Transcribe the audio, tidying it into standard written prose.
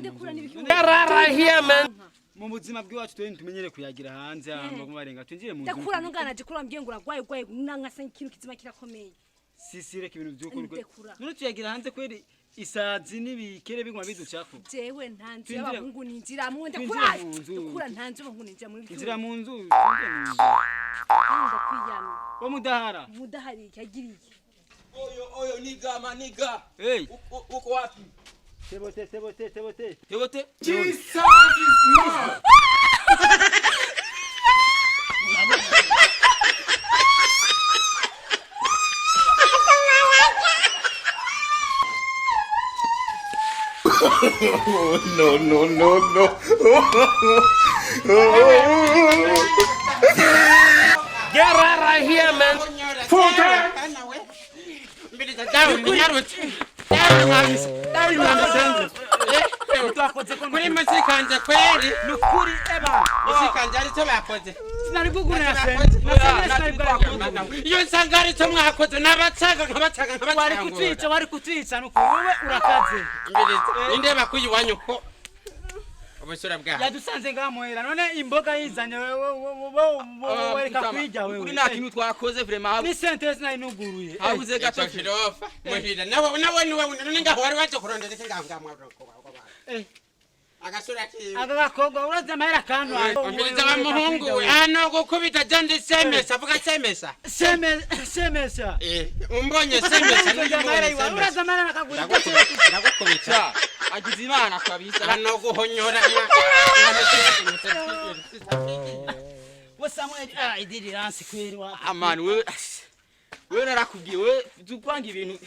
ndekura n'ibiki Yarara man. Mu buzima bw'iwacu twe ntumenyere kuyagira hanze hamba kubarenga twinjire mu nzu. Ndekura nungana je kura mbye ngura gwaye nanga ikintu kizima kirakomeye. Sisire ibintu by'ukuri. None tuyagira hanze kweri isazi n'ibikere biguma biducako. Jewe ntanzi y'abahungu ninjira mu ndekura. Ndekura ntanzi y'abahungu ninjira muri biki. Injira mu nzu. Ndakwiyana. Wa mudahara. Mudahari yagiriye. Oyo niga. Hey. Uko wapi? Tebote. Jesus is Lord. No. Get right here, man. Full time. Kuri musikanje kweli Nukuri eba. musikanje ari cyo bakoze Sinari kugura sense. iyo nsanga ari cyo mwakoze nabacaga Wari kutwica nukuri wowe urakaze. inde bakuyiwanyu ko ubusura bwa Yadusanze ngamuhera none imboga yizanye wewe reka kwija wewe. Kuri nta kintu twakoze vraiment. Ni sentence nayo nuguruye. habuze gato kirofa muhira nawe ni wewe none ngaho wari waje kurondera iki ngamwa agasura ki Aka gakobwa uraza mahera kantu umbiliza wa muhungu hano gukubita jandi semesa vuga semesa semesa. umbonye semesa Uraza mahera nakagura. ndagukubita Agize Imana kabisa. hano guhonyora We Samuel idiri ransi kweri wa. Amani wewe narakubwiye wewe dupanga ibintu